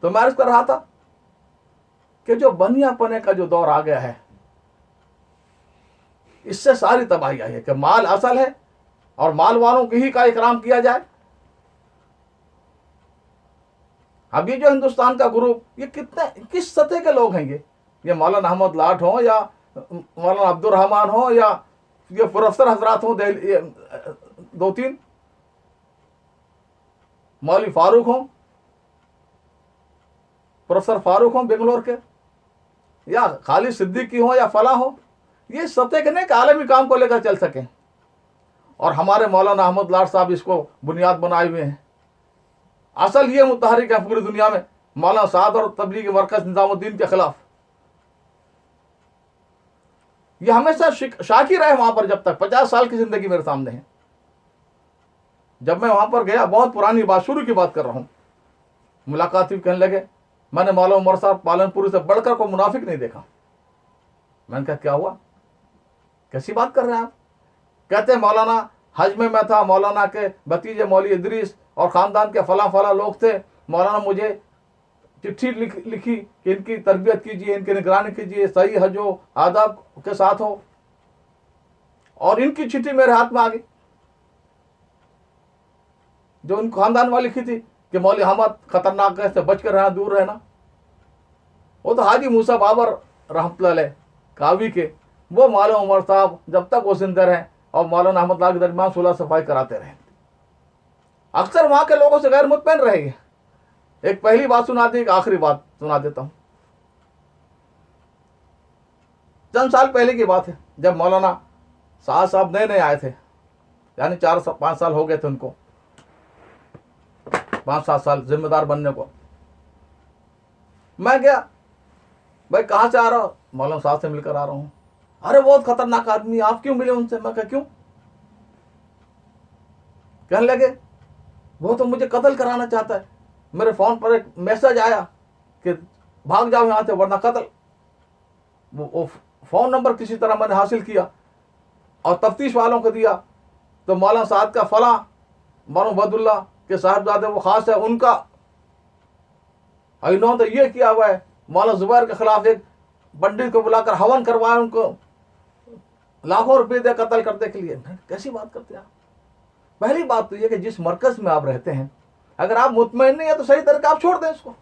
तो मैं अर्ज कर रहा था कि जो बनियापने का जो दौर आ गया है, इससे सारी तबाही आई है कि माल असल है और माल वालों की ही का इकराम किया जाए। अब ये जो हिंदुस्तान का ग्रुप, ये कितने किस सतह के लोग हैं? ये मौलाना अहमद लाठ हो या मौलाना अब्दुल रहमान हो या ये प्रोफेसर हजरात हो, दो तीन मौलवी फारूक हो, प्रोफेसर फारूक हो बेंगलोर के, या खालिद सिद्दीकी हो या फला हो, ये सतह के नहीं आलमी काम को लेकर चल सके। और हमारे मौलाना अहमद लाठ साहब इसको बुनियाद बनाए हुए हैं। असल ये मुतहरिक है पूरी दुनिया में मौलाना साद और तबलीग मरकज निजामुद्दीन के खिलाफ। ये हमेशा शाकिर रहे वहां पर, जब तक 50 साल की जिंदगी मेरे सामने है। जब मैं वहां पर गया, बहुत पुरानी बात, शुरू की बात कर रहा हूं, मुलाकात हुई, कहने लगे मैंने मौलाना उमर साहब पालनपुरी से बढ़कर कोई मुनाफिक नहीं देखा। मैंने कहा क्या हुआ, कैसी बात कर रहे हैं आप? कहते हैं मौलाना हज में मैं था, मौलाना के भतीजे मौलवी इदरीस और ख़ानदान के फला फला लोग थे, मौलाना मुझे चिट्ठी लिखी कि इनकी तरबियत कीजिए, इनकी निगरानी कीजिए, सही हजो आदाब के साथ हो। और इनकी चिट्ठी मेरे हाथ में आ गई, जो उन खानदान वाली लिखी थी कि मौलवी अहमद खतरनाक है, इससे बच कर रहना, दूर रहना। वो तो हाजी मूसा बाबर रहमतुल्लाह अलैह कावी के, वो मौलाना उमर साहब जब तक वो जिंदा रहे और मौलाना अहमद लाख के दरमियान सुलह सफाई कराते रहे। अक्सर वहां के लोगों से गैर मुतमईन रहेंगे। एक पहली बात सुना दी, एक आखिरी बात सुना देता हूं। चंद साल पहले की बात है, जब मौलाना साहब नए नए आए थे, यानी 4-5 साल हो गए थे उनको, 5-7 साल जिम्मेदार बनने को। मैं गया, भाई कहाँ से आ रहा हो? मौलाना साहब से मिलकर आ रहा हूँ। अरे बहुत खतरनाक आदमी, आप क्यों मिले उनसे? मैं कहा क्यों? कहने लगे वो तो मुझे कत्ल कराना चाहता है, मेरे फोन पर एक मैसेज आया कि भाग जाओ यहाँ से वरना कत्ल। वो फोन नंबर किसी तरह मैंने हासिल किया और तफ्तीश वालों को दिया, तो मौलाना साहब का फला बानो बदुल्ला के साहबजादे वो खास है, उनका इन्होंने तो ये किया हुआ है, मौलाना जुबैर के खिलाफ एक पंडित को बुलाकर हवन करवाया, उनको लाखों रुपए दे कत्ल करने के लिए। कैसी बात करते हैं आप? पहली बात तो ये कि जिस मरकज में आप रहते हैं, अगर आप मुतमईन नहीं है तो सही तरीके आप छोड़ दें इसको।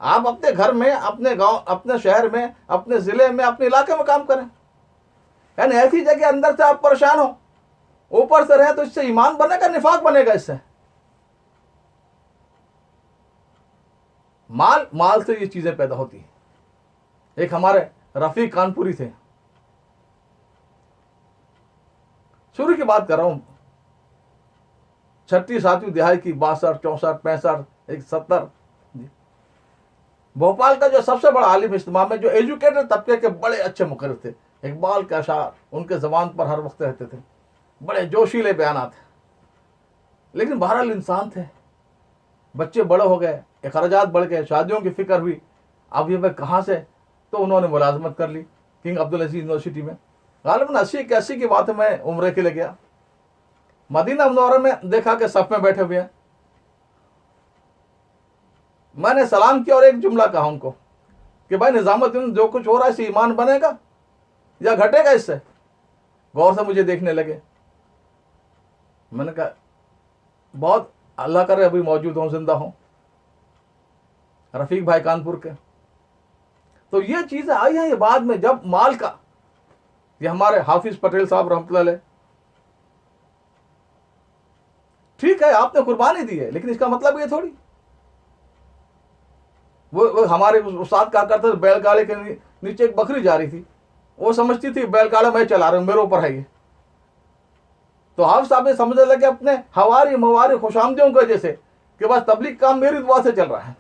आप अपने घर में, अपने गांव, अपने शहर में, अपने जिले में, अपने इलाके में काम करें। यानी ऐसी जगह अंदर से आप परेशान हो, ऊपर से रहे, तो इससे ईमान बनेगा, निफाक बनेगा। इससे माल से ये चीजें पैदा होती हैं। एक हमारे रफीक कानपुरी थे, शुरू की बात कर रहा हूं, 6वीं-7वीं दिहाई की, 62, 64, 65, 70। भोपाल का जो सबसे बड़ा आलिम इज्तिमा में, जो एजुकेटेड तबके के बड़े अच्छे मुकर्रिर थे, इकबाल के अशार उनके ज़बान पर हर वक्त रहते थे, बड़े जोशीले बयानात थे। लेकिन बहरहाल इंसान थे, बच्चे बड़े हो गए, अखराजात बढ़ गए, शादियों की फिक्र हुई, अब ये मैं कहाँ से? तो उन्होंने मुलाजमत कर ली किंग अब्दुल अजीज यूनिवर्सिटी में। गालिबन 80-81 की बात है, मैं उम्रे के लिए गया, मदीना मुनव्वरा में देखा कि सफ में बैठे हुए हैं। मैंने सलाम किया और एक जुमला कहा उनको कि भाई निजामुद्दीन, जो कुछ हो रहा है इससे ईमान बनेगा या घटेगा इससे? गौर से मुझे देखने लगे। मैंने कहा बहुत अल्लाह करे अभी मौजूद हों, जिंदा हों, रफीक भाई कानपुर के। तो ये चीजें आई हैं ये बाद में, जब माल का, ये हमारे हाफिज पटेल साहब रहमतुल्लाह अलैह, ठीक है आपने कुर्बानी दी है, लेकिन इसका मतलब ये थोड़ी, वो हमारे उस्ताद कहा करते थे, बैलगाड़े के नीचे एक बकरी जा रही थी, वो समझती थी बैलगाड़ा मैं चला रहा हूं, मेरे ऊपर है ये। तो हाफिज साहब ने समझने लगे अपने हवारी मवारी खुशामदियों की वजह से कि बस तबलीग काम मेरी दुआ से चल रहा है।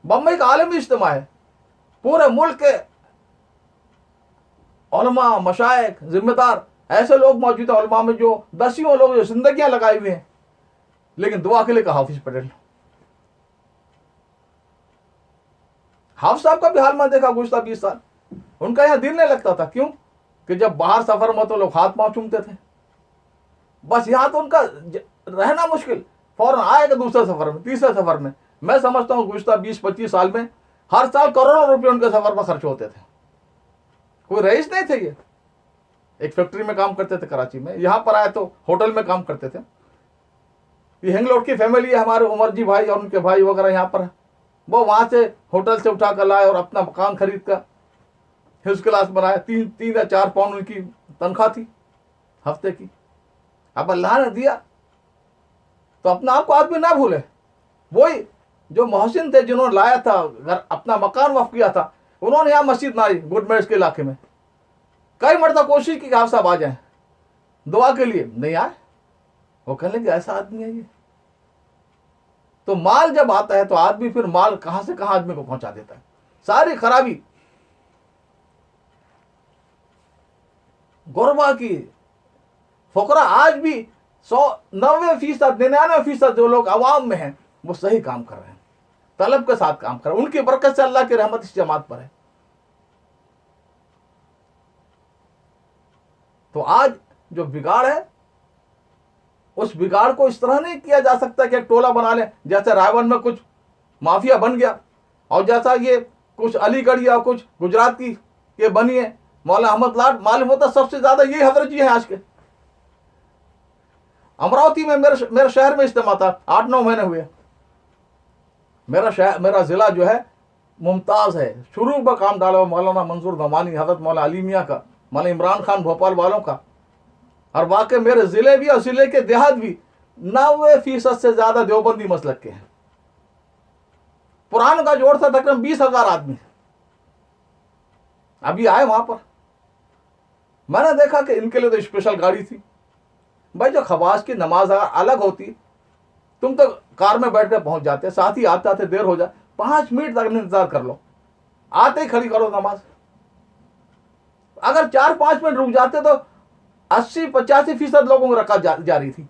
बम्बई का आलमी इज्तिमा है, पूरे मुल्क के उलमा, मशाइख, जिम्मेदार ऐसे लोग मौजूद हैं उलमा में, जो दसियों लोग जो जिंदगियां लगाई हुई हैं, लेकिन दुआ के लिए कहा हाफिज पटेल। हाफिज साहब का भी हाल मैं देखा गुज़श्ता 20 साल, उनका यहाँ दिल नहीं लगता था। क्यों? कि जब बाहर सफर में तो लोग हाथ पांव चूमते थे, बस यहाँ तो उनका रहना मुश्किल, फौरन आएगा दूसरे सफर में, तीसरे सफर में। मैं समझता हूँ गुज़श्ता 20-25 साल में हर साल करोड़ों रुपए उनके सफर पर खर्च होते थे। कोई रईस नहीं थे ये, एक फैक्ट्री में काम करते थे कराची में, यहाँ पर आए तो होटल में काम करते थे। ये हिंगलोट की फैमिली है, हमारे उमर जी भाई और उनके भाई वगैरह यहाँ पर है। वो वहाँ से होटल से उठा कर लाए और अपना मकान खरीद कर हिल्स क्लास बनाया। 3 या 4 पाउंड उनकी तनख्वाह थी हफ्ते की। अब अल्लाह ने दिया तो अपना आप को आदमी ना भूले। वही जो मोहसिन थे जिन्होंने लाया था घर, अपना मकान वक्फ किया था, उन्होंने यहाँ मस्जिद बनाई गुड मेड्स के इलाके में। कई मरतबा कोशिश की कि आप सब आ जाएं दुआ के लिए, नहीं आए। वो कहने लगे ऐसा आदमी है ये। तो माल जब आता है तो आदमी फिर माल कहां से कहां आदमी को पहुंचा देता है। सारी खराबी गुरबा की, फकरा आज भी 90% 99% जो लोग अवाम में हैं वो सही काम कर रहे हैं, तलब के साथ काम कर रहे हैं। उनकी बरकत से अल्लाह की रहमत इस जमात पर है। तो आज जो बिगाड़ है उस बिगाड़ को इस तरह नहीं किया जा सकता कि एक टोला बना ले, जैसे रायवन में कुछ माफिया बन गया और जैसा ये कुछ अलीगढ़ या कुछ गुजरात की ये बनी है मौलाना अहमद लाड। मालूम होता सबसे ज्यादा ये हजरत जी हैं आज के। अमरावती में मेरे शहर में इज्तिमा था, 8-9 महीने हुए। मेरा जिला जो है मुमताज है। शुरू में काम डाला हुआ मौलाना मंजूर नमानी, हजरत मौलाना अली मियाँ का, मौलाना इमरान खान भोपाल वालों का, और वाकई मेरे जिले भी और जिले के देहात भी 90% से ज्यादा देवबंदी मसलक के हैं। पुरान का जोड़ था तकरीबन 20,000 आदमी। अभी आए वहां पर, मैंने देखा कि इनके लिए तो स्पेशल गाड़ी थी। भाई जो खवास की नमाज अगर अलग होती, तुम तो कार में बैठ कर पहुंच जाते, साथ ही आते आते देर हो जाए, 5 मिनट तक इंतजार कर लो, आते ही खड़ी करो नमाज। अगर 4-5 मिनट रुक जाते तो 80-85% लोगों को रखा जा रही थी।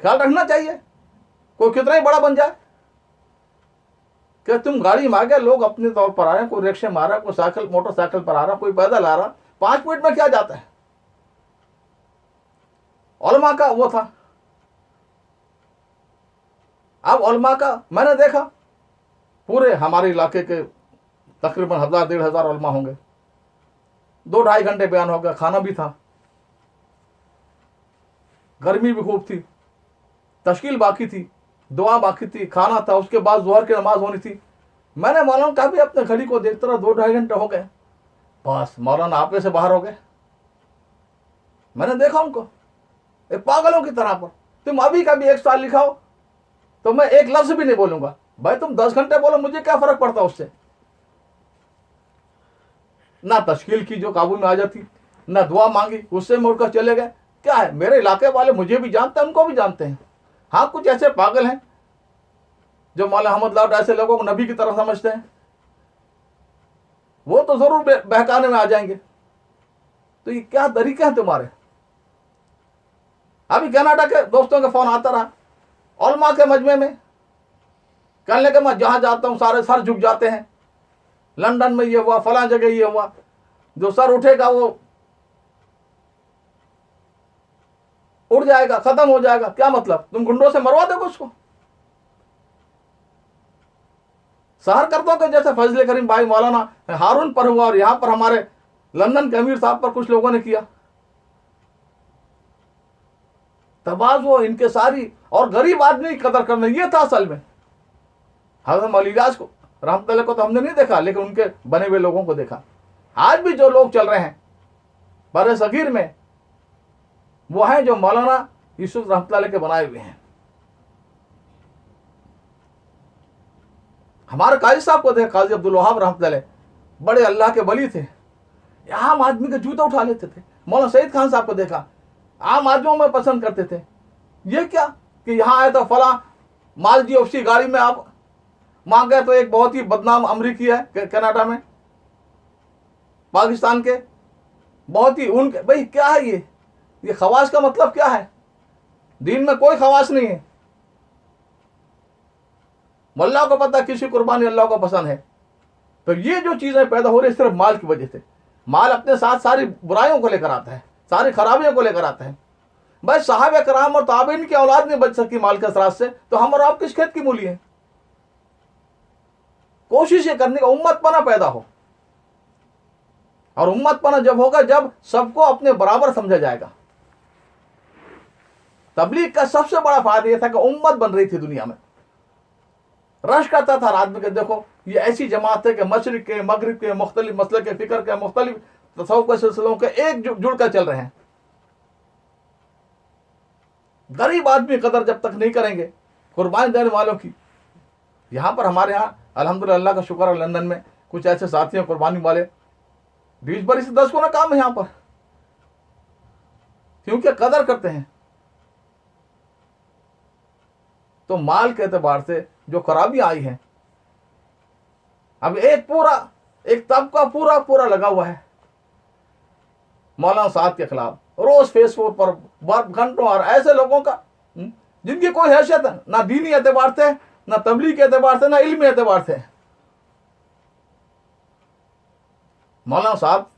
ख्याल रखना चाहिए, कोई कितना ही बड़ा बन जाए। कि तुम गाड़ी में आ गए, लोग अपने तौर पर आ रहे हैं, कोई रिक्शे में आ रहा है, कोई साइकिल मोटरसाइकिल पर आ रहा, कोई पैदल आ रहा, 5 मिनट में क्या जाता है। उलमा का वो था। अब उलमा का मैंने देखा पूरे हमारे इलाके के तकरीबन 1000-1500 उलमा होंगे। 2-2.5 घंटे बयान हो गया, खाना भी था, गर्मी भी खूब थी, तश्कील बाकी थी, दुआ बाकी थी, खाना था, उसके बाद जोहर की नमाज होनी थी। मैंने मौलाना कहा भी अपने घड़ी को देखता रहा, 2-2.5 घंटे हो गए, बस मौलाना आपे से बाहर हो गए। मैंने देखा उनको एक पागलों की तरह पर। तुम अभी का भी 1 साल लिखाओ तो मैं एक लफ्ज भी नहीं बोलूंगा। भाई तुम 10 घंटे बोलो, मुझे क्या फर्क पड़ता उससे। ना तश्कील की जो काबू में आ जाती, ना दुआ मांगी, उससे मुड़कर चले गए। क्या है, मेरे इलाके वाले मुझे भी जानते हैं, उनको भी जानते हैं। हाँ, कुछ ऐसे पागल हैं जो मौलाना अहमद लाड ऐसे लोगों को नबी की तरह समझते हैं, वो तो जरूर बहकाने में आ जाएंगे। तो ये क्या तरीके हैं तुम्हारे। अभी कनाडा के दोस्तों का फोन आता रहा, उलमा के मजमे में, कहने लगे मैं जहां जाता हूं सारे सर झुक जाते हैं, लंदन में ये हुआ, फलां जगह ये हुआ, जो सर उठेगा वो उड़ जाएगा, खत्म हो जाएगा। क्या मतलब, तुम गुंडों से मरवा दोगे उसको। सहर कर दो कि जैसे फजल करीम भाई मौलाना हारून पर हुआ और यहां पर हमारे लंदन के अमीर साहब पर कुछ लोगों ने किया। तबाज़ो इनके सारी, और गरीब आदमी की कदर करना, ये था असल में। हज़रत मौलियाज को रहमतुल्लाह को तो हमने नहीं देखा, लेकिन उनके बने हुए लोगों को देखा। आज भी जो लोग चल रहे हैं बड़े सगीर में, वो हैं जो मौलाना यूसुफ रहमतुल्लाह के बनाए हुए हैं। हमारे काजी साहब को देखा, काजी अब्दुल वहाब रहमतुल्लाह, बड़े अल्लाह के वली थे, आम आदमी के जूते उठा लेते थे। मौलाना सईद खान साहब को देखा, आम आदमियों में पसंद करते थे। ये क्या कि यहाँ आए तो फला मालजी उसी गाड़ी में आप मांग गए तो एक बहुत ही बदनाम अमरीकी है कनाडा में, पाकिस्तान के, बहुत ही उनके। भाई क्या है ये खवास का मतलब क्या है। दीन में कोई खवास नहीं है। अल्लाह को पता किसी कुर्बानी अल्लाह को पसंद है। तो ये जो चीजें पैदा हो रही सिर्फ माल की वजह से। माल अपने साथ सारी बुराइयों को लेकर आता है, सारी खराबियों को लेकर आता है। भाई साहब कराम और ताबीन की औलाद नहीं बच सकी माल के असरात से, तो हम और आप किस खेत की मूली हैं? कोशिश ये करने का उम्मतपना पैदा हो, और उम्मतपना जब होगा जब सबको अपने बराबर समझा जाएगा। तबलीग का सबसे बड़ा फायदा यह था कि उम्मत बन रही थी दुनिया में। रश करता था रात में कि देखो ये ऐसी जमात है कि मशरिक के मगरिब के मुख्तलिफ मसले के फिक्र के मुख्तलिफ तसव्वुफ के सिलसिलों के एक जुड़कर चल रहे हैं। गरीब आदमी कदर जब तक नहीं करेंगे कुर्बानी देने वालों की। यहाँ पर हमारे यहाँ अल्हम्दुलिल्लाह, अल्लाह का शुक्र है, लंदन में कुछ ऐसे साथी हैं कुर्बानी वाले, 20 बरी से 10 गुना काम है यहाँ पर, क्योंकि कदर करते हैं। तो माल के एतबार से जो खराबियां आई हैं, अब एक तबका पूरा लगा हुआ है मौलाना साहब के खिलाफ, रोज फेसबुक पर घंटों, और ऐसे लोगों का जिनकी कोई हैसियत ना दीनी एतबार से, ना तबलीग के एतबार से, ना इल्मी एतबार से। मौलाना साहब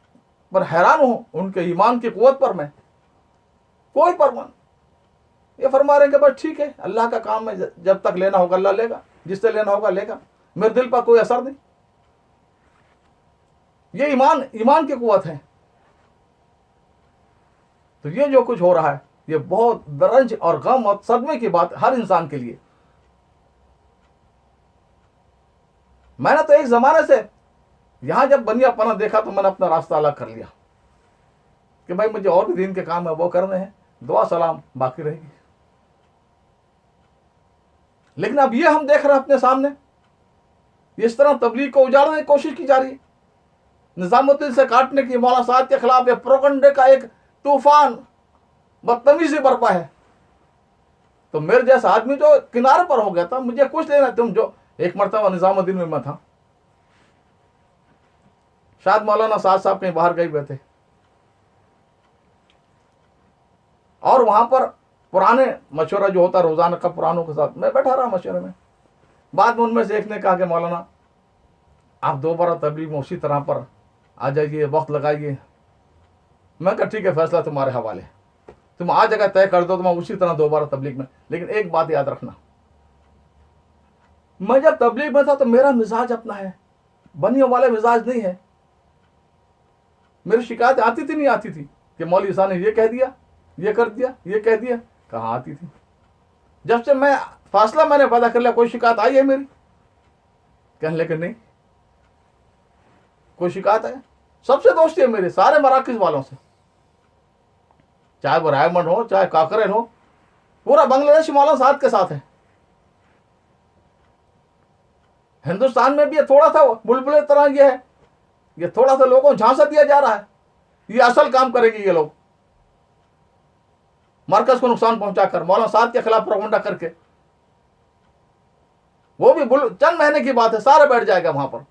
पर हैरान हूं, उनके ईमान की कुव्वत पर मैं कोई परवाह। ये फरमा रहे हैं कि बस ठीक है, अल्लाह का काम है, जब तक लेना होगा अल्लाह लेगा, जिससे लेना होगा लेगा, मेरे दिल पर कोई असर नहीं। ये ईमान की कुव्वत है। तो ये जो कुछ हो रहा है ये बहुत दर्द और गम और सदमे की बात हर इंसान के लिए। मैंने तो एक जमाने से यहां जब बनियापना देखा तो मैंने अपना रास्ता अलग कर लिया कि भाई मुझे और भी दीन के काम है वो करने हैं, दुआ सलाम बाकी रहेगी। लेकिन अब ये हम देख रहे हैं अपने सामने, इस तरह तबलीग को उजाड़ने की कोशिश की जा रही है, निजामुद्दीन से काटने की, मौलाना साहब के खिलाफ एक प्रोपगंडे का एक तूफान बदतमीजी बरपा है। तो मेरे जैसा आदमी जो किनारे पर हो गया था, मुझे कुछ लेना, तुम जो एक मरतबा निजामुद्दीन में मैं था, शायद मौलाना साहब कहीं बाहर गए हुए थे, और वहां पर पुराने मशवरा जो होता रोजाना का पुरानों के साथ मैं बैठा रहा मशवरे में। बाद में उनमें से एक ने कहा कि मौलाना आप दोबारा तबलीग में उसी तरह पर आ जाइए, वक्त लगाइए। मैं कहा ठीक है, फैसला तुम्हारे हवाले, तुम आ जगह तय कर दो तो मैं उसी तरह दोबारा तबलीग में। लेकिन एक बात याद रखना, मैं जब तबलीग में था तो मेरा मिजाज अपना है, बनियों वाले मिजाज नहीं है। मेरी शिकायत आती थी नहीं आती थी कि मौलवी साहब ने ये कह दिया, ये कर दिया, ये कह दिया, कहाँ आती थी। जब से मैं फासला मैंने पता कर लिया, कोई शिकायत आई है मेरी? कहने लगे नहीं कोई शिकायत है। सबसे दोस्ती है मेरे सारे मराकज वालों से, चाहे वो रायमंड हो चाहे काकरेल हो, पूरा बांग्लादेश मौलाना साहब के साथ है। हिंदुस्तान में भी ये थोड़ा सा बुलबुल तरह ये है, ये थोड़ा सा लोगों को झांसा दिया जा रहा है, ये असल काम करेंगे ये लोग, मरकज को नुकसान पहुंचाकर मौलाना साहब के खिलाफ प्रोपगंडा करके। वो भी चंद महीने की बात है, सारे बैठ जाएगा वहां पर।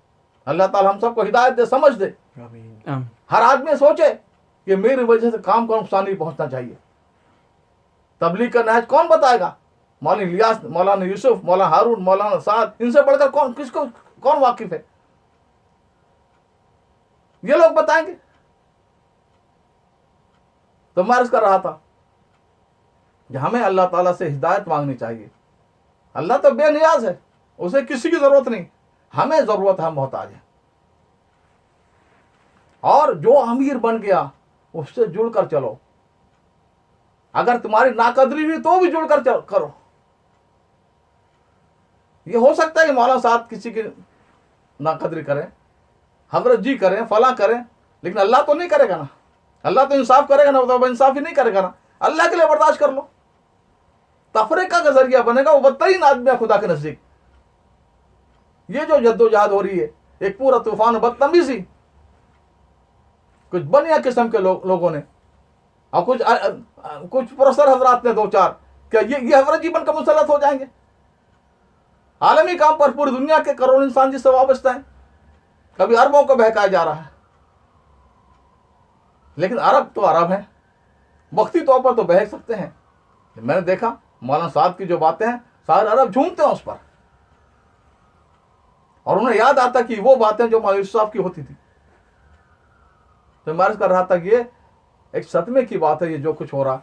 अल्लाह ताला हम सबको हिदायत दे, समझ दे। हर आदमी सोचे कि मेरी वजह से काम को नुकसान नहीं पहुंचना चाहिए। तबलीग का नहज कौन बताएगा? मौलाना इलियास, मौलाना यूसुफ, मौलाना हारून, मौलाना साद, इनसे बढ़कर कौन वाकिफ है? ये लोग बताएंगे। तो मैं अर्ज कर रहा था कि हमें अल्लाह ताला से हिदायत मांगनी चाहिए। अल्लाह तो बेनियाज है, उसे किसी की जरूरत नहीं, हमें जरूरत है, हम मोहताज हैं। और जो अमीर बन गया उससे जुड़कर चलो, अगर तुम्हारी नाकदरी हुई तो भी जुड़कर करो। ये हो सकता है कि मौलाना साहब किसी की नाकदरी करें, हजरत जी करें, फला करें, लेकिन अल्लाह तो नहीं करेगा ना। अल्लाह तो इंसाफ करेगा ना, तो इंसाफ ही नहीं करेगा ना। अल्लाह के लिए बर्दाश्त कर लो। तफरीका का जरिया बनेगा वो बदतरीन आदमी है खुदा के नजदीक। ये जो जद्दोजहद हो रही है, एक पूरा तूफान बदतमीजी कुछ बनिया किस्म के लोगों ने, और कुछ प्रोफेसर हजरात ने दो चार, क्या ये हजरत जीवन का मुसल्लत हो जाएंगे? आलमी काम पर पूरी दुनिया के करोड़ों इंसान जिससे वाबस्ता है, कभी अरबों को बहकाया जा रहा है। लेकिन अरब तो अरब है, वक्ती तौर पर तो बहक सकते हैं। मैंने देखा मौलाना साहब की जो बातें हैं, सारे अरब झूमते हैं उस पर, और उन्हें याद आता कि वो बातें जो मौलवी साहब की होती थी। तो मैं अर्ज कर रहा था कि ये एक सदमे की बात है, ये जो कुछ हो रहा।